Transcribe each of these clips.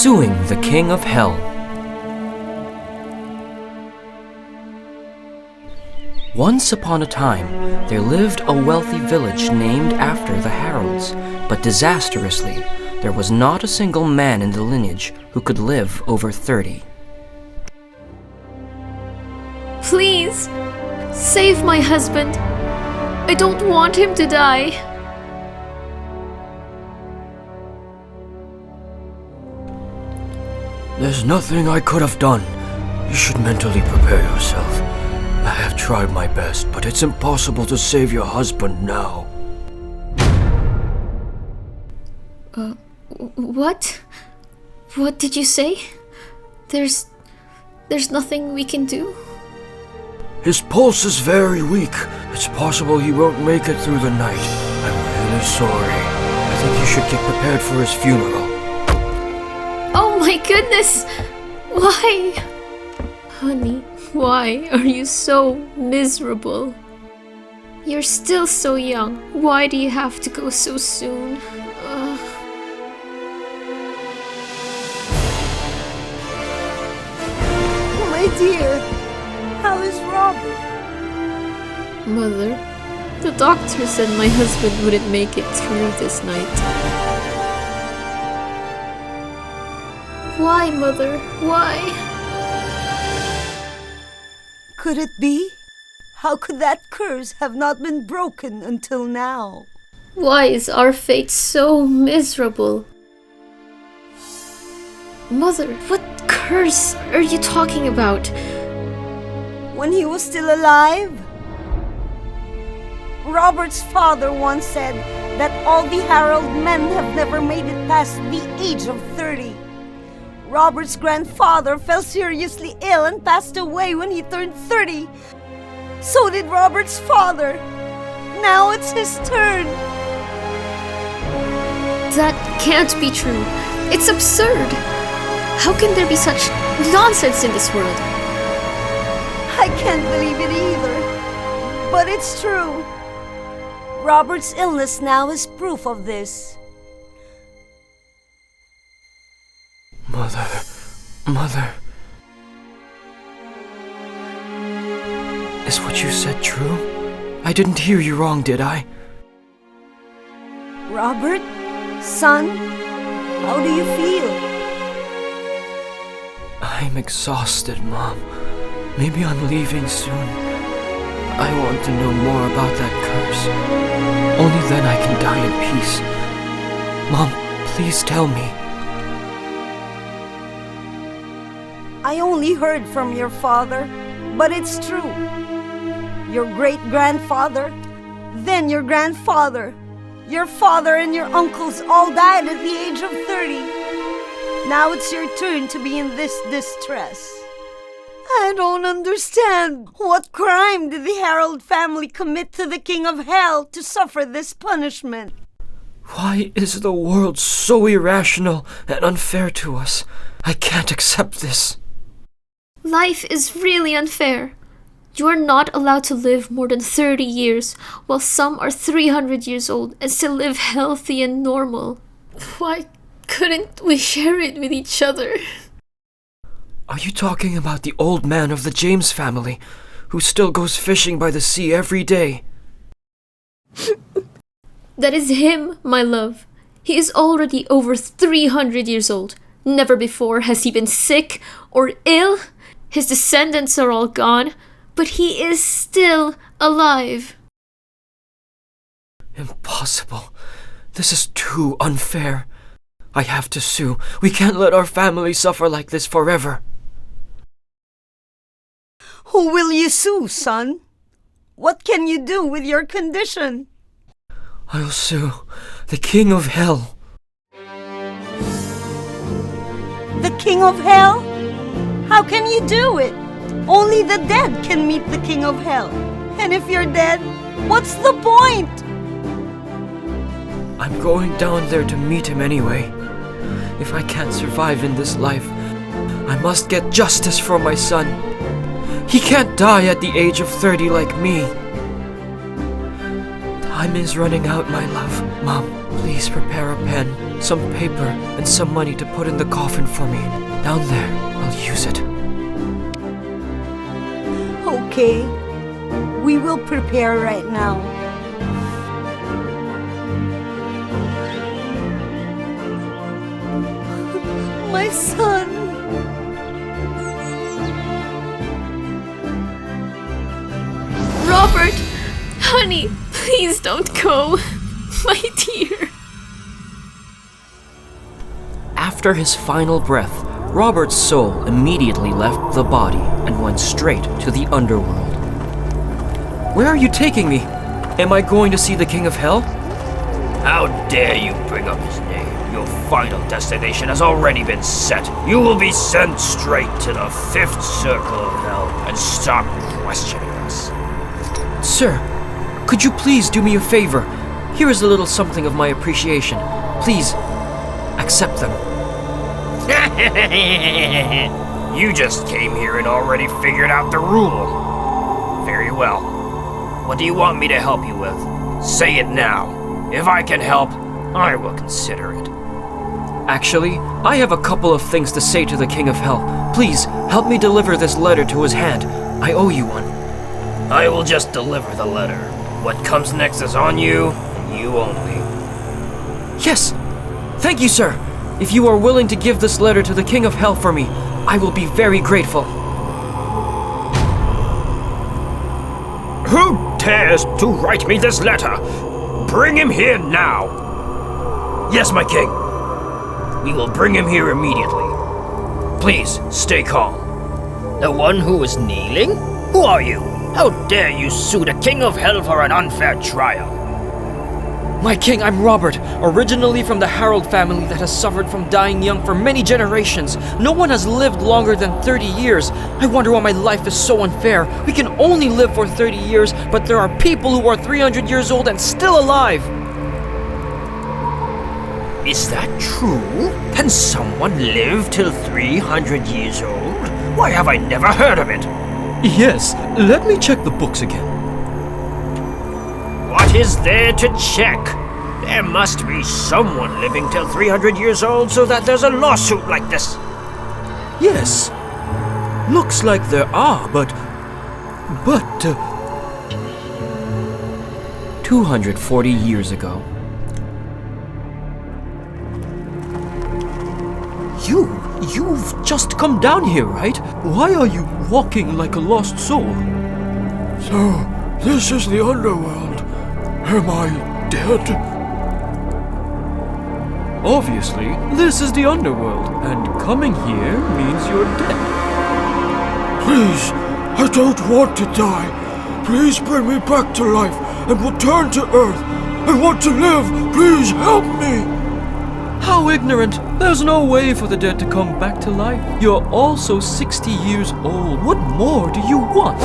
Suing, the King of Hell. Once upon a time, there lived a wealthy village named after the Harolds, but disastrously, there was not a single man in the lineage who could live over 30. Please, save my husband. I don't want him to die. There's nothing I could have done. You should mentally prepare yourself. I have tried my best, but it's impossible to save your husband now. What? What did you say? There's nothing we can do? His pulse is very weak. It's possible he won't make it through the night. I'm really sorry. I think you should get prepared for his funeral. Oh my goodness! Why? Honey, why are you so miserable? You're still so young. Why do you have to go so soon? My dear, how is Robert? Mother, the doctor said my husband wouldn't make it through this night. Why, Mother? Why? Could it be? How could that curse have not been broken until now? Why is our fate so miserable? Mother, what curse are you talking about? When he was still alive? Robert's father once said that all the Harold men have never made it past the age of 30. Robert's grandfather fell seriously ill and passed away when he turned 30. So did Robert's father. Now it's his turn. That can't be true. It's absurd. How can there be such nonsense in this world? I can't believe it either. But it's true. Robert's illness now is proof of this. Mother. Is what you said true? I didn't hear you wrong, did I? Robert? Son? How do you feel? I'm exhausted, Mom. Maybe I'm leaving soon. I want to know more about that curse. Only then I can die in peace. Mom, please tell me. I only heard from your father, but it's true. Your great-grandfather, then your grandfather, your father and your uncles all died at the age of 30. Now it's your turn to be in this distress. I don't understand. What crime did the Harold family commit to the King of Hell to suffer this punishment? Why is the world so irrational and unfair to us? I can't accept this. Life is really unfair. You are not allowed to live more than 30 years, while some are 300 years old and still live healthy and normal. Why couldn't we share it with each other? Are you talking about the old man of the James family, who still goes fishing by the sea every day? That is him, my love. He is already over 300 years old. Never before has he been sick or ill. His descendants are all gone, but he is still alive. Impossible. This is too unfair. I have to sue. We can't let our family suffer like this forever. Who will you sue, son? What can you do with your condition? I'll sue the King of Hell. The King of Hell? How can you do it? Only the dead can meet the King of Hell. And if you're dead, what's the point? I'm going down there to meet him anyway. If I can't survive in this life, I must get justice for my son. He can't die at the age of 30 like me. Time is running out, my love, Mom. Please prepare a pen, some paper, and some money to put in the coffin for me. Down there, I'll use it. Okay, we will prepare right now. My son! Robert! Honey, please don't go. My dear. After his final breath, Robert's soul immediately left the body and went straight to the underworld. Where are you taking me? Am I going to see the King of Hell? How dare you bring up his name? Your final destination has already been set. You will be sent straight to the 5th circle of hell, and stop questioning us. Sir, could you please do me a favor? Here is a little something of my appreciation. Please, accept them. You just came here and already figured out the rule. Very well. What do you want me to help you with? Say it now. If I can help, I will consider it. Actually, I have a couple of things to say to the King of Hell. Please, help me deliver this letter to his hand. I owe you one. I will just deliver the letter. What comes next is on you, and you only. Yes! Thank you, sir! If you are willing to give this letter to the King of Hell for me, I will be very grateful. Who dares to write me this letter? Bring him here now! Yes, my king. We will bring him here immediately. Please, stay calm. The one who is kneeling? Who are you? How dare you sue the King of Hell for an unfair trial? My king, I'm Robert, originally from the Harold family that has suffered from dying young for many generations. No one has lived longer than 30 years. I wonder why my life is so unfair. We can only live for 30 years, but there are people who are 300 years old and still alive. Is that true? Can someone live till 300 years old? Why have I never heard of it? Yes, let me check the books again. What is there to check? There must be someone living till 300 years old so that there's a lawsuit like this. Yes, looks like there are, but 240 years ago. You've just come down here, right? Why are you walking like a lost soul? So, this is the underworld. Am I dead? Obviously, this is the underworld, and coming here means you're dead. Please, I don't want to die. Please bring me back to life and return to Earth. I want to live. Please help me. How ignorant! There's no way for the dead to come back to life. You're also 60 years old. What more do you want?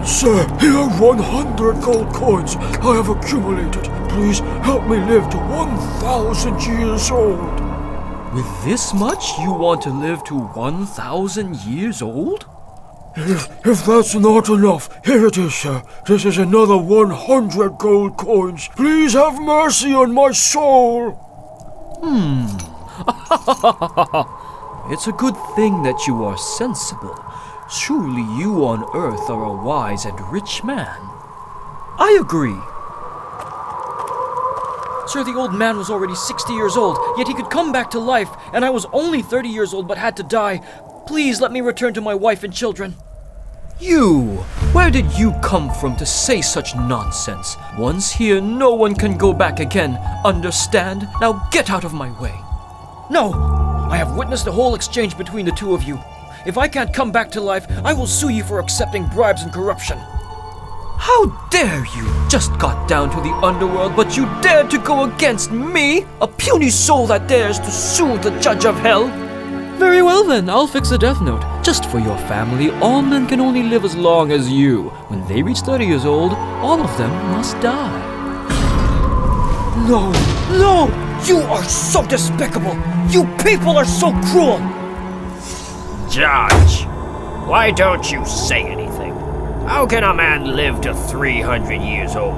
Sir, here are 100 gold coins I have accumulated. Please help me live to 1,000 years old. With this much, you want to live to 1,000 years old? If that's not enough, here it is, sir. This is another 100 gold coins. Please have mercy on my soul. It's a good thing that you are sensible. Surely you on Earth are a wise and rich man. I agree. Sir, the old man was already 60 years old, yet he could come back to life, and I was only 30 years old but had to die. Please let me return to my wife and children. You! Where did you come from to say such nonsense? Once here, no one can go back again. Understand? Now get out of my way. No! I have witnessed the whole exchange between the two of you. If I can't come back to life, I will sue you for accepting bribes and corruption. How dare you! Just got down to the underworld, but you dared to go against me? A puny soul that dares to sue the judge of hell? Very well then, I'll fix a death note. Just for your family, all men can only live as long as you. When they reach 30 years old, all of them must die. No! No! You are so despicable! You people are so cruel! Judge, why don't you say anything? How can a man live to 300 years old?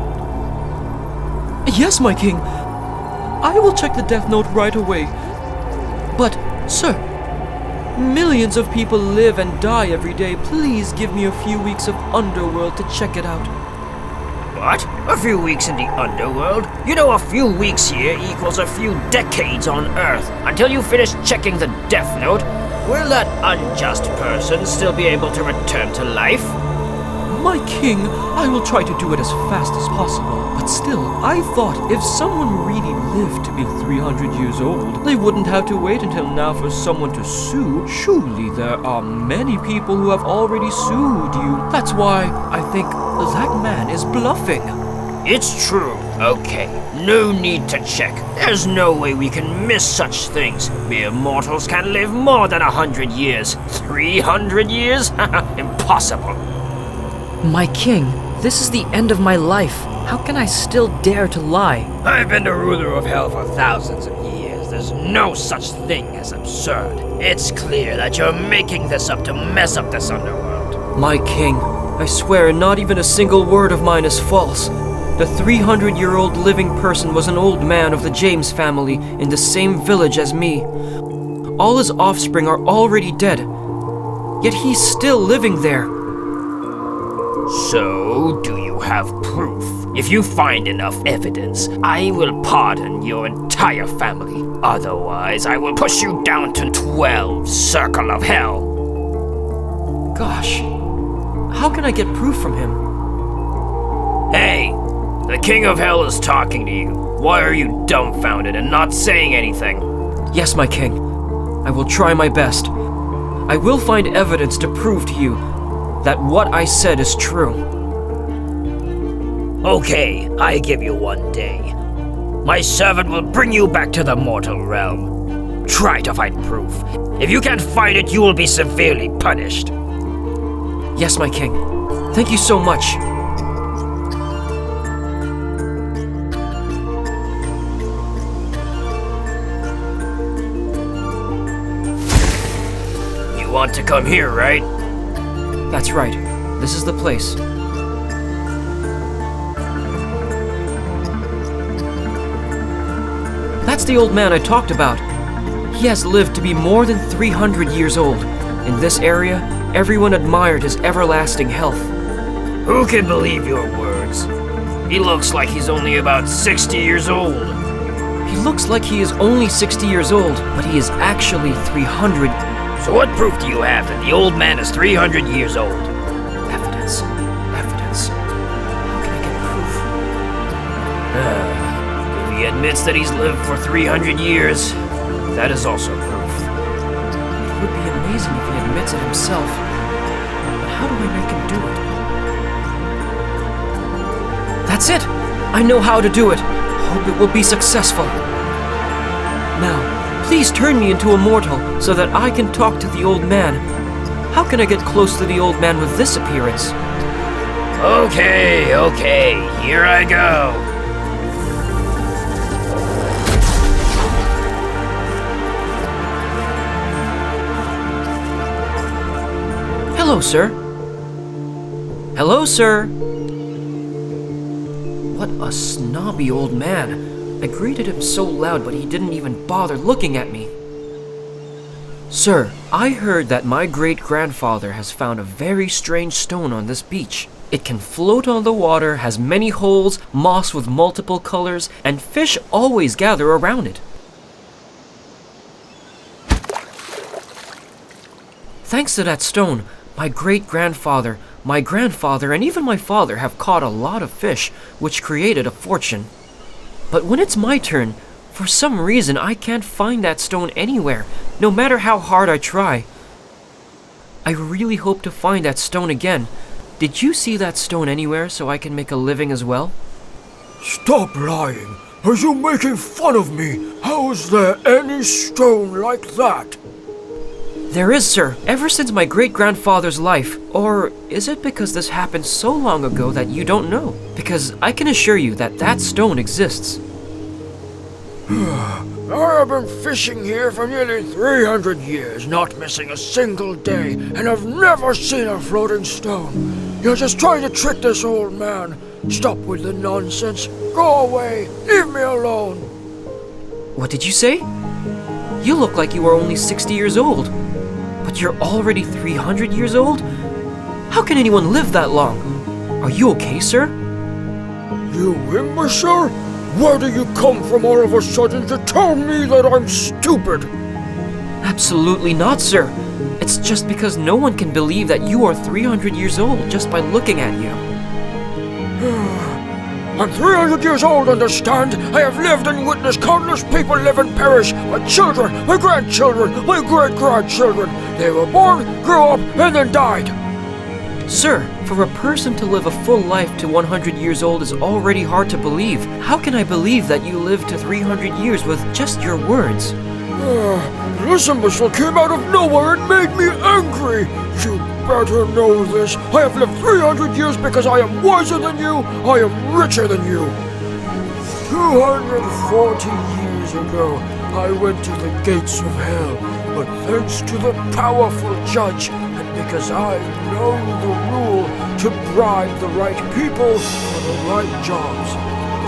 Yes, my king. I will check the death note right away. But, sir, millions of people live and die every day. Please give me a few weeks of underworld to check it out. What? A few weeks in the underworld? You know, a few weeks here equals a few decades on Earth. Until you finish checking the death note, will that unjust person still be able to return to life? My king, I will try to do it as fast as possible. But still, I thought if someone really lived to be 300 years old, they wouldn't have to wait until now for someone to sue. Surely there are many people who have already sued you. That's why I think that man is bluffing. It's true. Okay, no need to check. There's no way we can miss such things. Mere mortals can live more than 100 years. 300 years? Impossible. My king, this is the end of my life. How can I still dare to lie? I've been the ruler of hell for thousands of years. There's no such thing as absurd. It's clear that you're making this up to mess up this underworld. My king, I swear not even a single word of mine is false. The 300-year-old living person was an old man of the James family in the same village as me. All his offspring are already dead, yet he's still living there. So, do you have proof? If you find enough evidence, I will pardon your entire family. Otherwise, I will push you down to 12 Circle of Hell. Gosh, how can I get proof from him? Hey, the King of Hell is talking to you. Why are you dumbfounded and not saying anything? Yes, my king. I will try my best. I will find evidence to prove to you that what I said is true. Okay, I give you 1 day. My servant will bring you back to the mortal realm. Try to find proof. If you can't find it, you will be severely punished. Yes, my king. Thank you so much. You want to come here, right? That's right. This is the place. That's the old man I talked about. He has lived to be more than 300 years old. In this area, everyone admired his everlasting health. Who can believe your words? He looks like he's only about 60 years old. He looks like he is only 60 years old, but he is actually 300. So what proof do you have that the old man is 300 years old? Evidence. Evidence. How can I get proof? If he admits that he's lived for 300 years, that is also proof. It would be amazing if he admits it himself. But how do I make him do it? That's it! I know how to do it. Hope it will be successful. Now, please turn me into a mortal so that I can talk to the old man. How can I get close to the old man with this appearance? Okay, here I go. Hello, sir. Hello, sir. What a snobby old man. I greeted him so loud, but he didn't even bother looking at me. Sir, I heard that my great-grandfather has found a very strange stone on this beach. It can float on the water, has many holes, moss with multiple colors, and fish always gather around it. Thanks to that stone, my great-grandfather, my grandfather, and even my father have caught a lot of fish, which created a fortune. But when it's my turn, for some reason I can't find that stone anywhere, no matter how hard I try. I really hope to find that stone again. Did you see that stone anywhere so I can make a living as well? Stop lying. Are you making fun of me? How is there any stone like that? There is, sir, ever since my great-grandfather's life. Or is it because this happened so long ago that you don't know? Because I can assure you that that stone exists. I have been fishing here for nearly 300 years, not missing a single day, and have never seen a floating stone. You're just trying to trick this old man. Stop with the nonsense. Go away. Leave me alone. What did you say? You look like you are only 60 years old. But you're already 300 years old? How can anyone live that long? Are you okay, sir? You imbecile? Where do you come from all of a sudden to tell me that I'm stupid? Absolutely not, sir. It's just because no one can believe that you are 300 years old just by looking at you. I'm 300 years old, understand? I have lived and witnessed countless people live and perish. My children, my grandchildren, my great-grandchildren. They were born, grew up, and then died. Sir, for a person to live a full life to 100 years old is already hard to believe. How can I believe that you lived to 300 years with just your words? This imbecile came out of nowhere and made me angry. You better know this. I have lived 300 years because I am wiser than you. I am richer than you. 240 years ago, I went to the gates of hell, but thanks to the powerful judge, and because I know the rule to bribe the right people for the right jobs.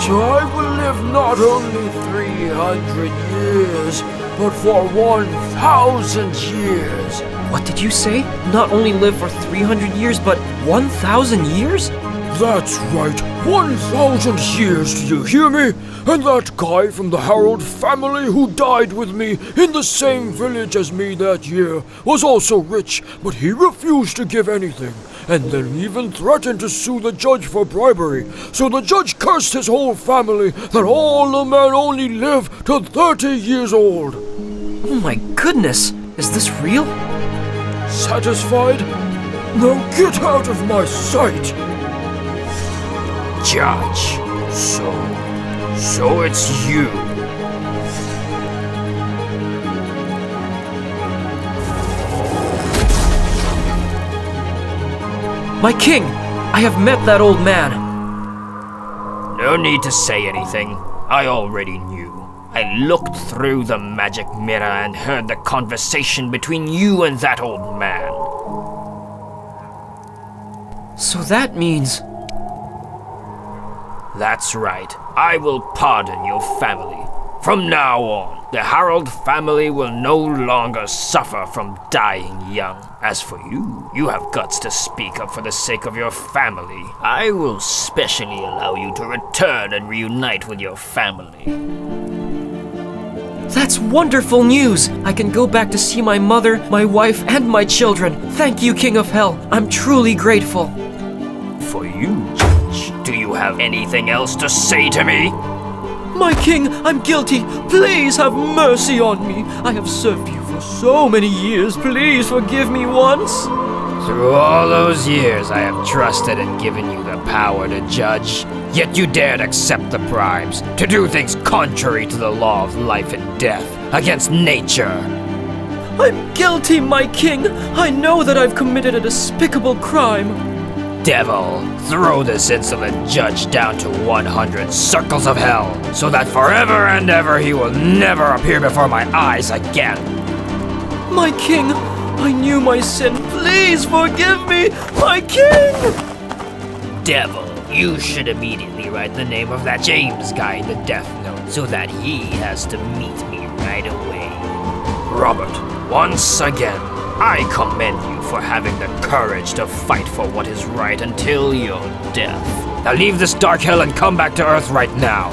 So I will live not only 300 years, but for 1,000 years. What did you say? Not only live for 300 years, but 1,000 years? That's right, 1,000 years, do you hear me? And that guy from the Harold family who died with me in the same village as me that year was also rich, but he refused to give anything, and then even threatened to sue the judge for bribery. So the judge cursed his whole family that all the men only live to 30 years old. Oh my goodness, is this real? Satisfied? Now get out of my sight! Judge, so it's you. My king, I have met that old man. No need to say anything. I already knew. I looked through the magic mirror and heard the conversation between you and that old man. So that means... That's right. I will pardon your family. From now on, the Harold family will no longer suffer from dying young. As for you, you have guts to speak up for the sake of your family. I will specially allow you to return and reunite with your family. That's wonderful news! I can go back to see my mother, my wife, and my children. Thank you, King of Hell. I'm truly grateful. For you, Judge, do you have anything else to say to me? My king, I'm guilty. Please have mercy on me. I have served you for so many years. Please forgive me once. Through all those years, I have trusted and given you the power to judge. Yet you dared accept the bribes, to do things contrary to the law of life and death, against nature. I'm guilty, my king. I know that I've committed a despicable crime. Devil, throw this insolent judge down to 100 circles of hell, so that forever and ever he will never appear before my eyes again. My king, I knew my sin. Please forgive me, my king! Devil, you should immediately write the name of that James guy in the death note, so that he has to meet me right away. Robert, once again, I commend you for having the courage to fight for what is right until your death. Now leave this dark hell and come back to Earth right now.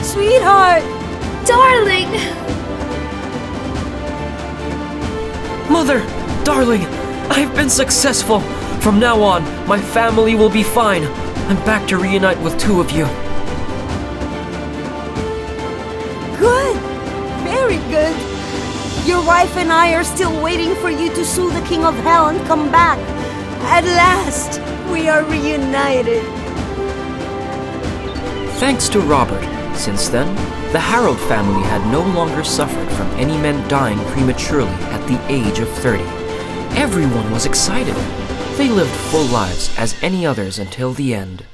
Sweetheart! Darling! Mother, darling, I've been successful. From now on, my family will be fine. I'm back to reunite with two of you. Good! Very good! Your wife and I are still waiting for you to sue the King of Hell and come back. At last, we are reunited. Thanks to Robert, since then, the Harold family had no longer suffered from any men dying prematurely at the age of 30. Everyone was excited. They lived full lives as any others until the end.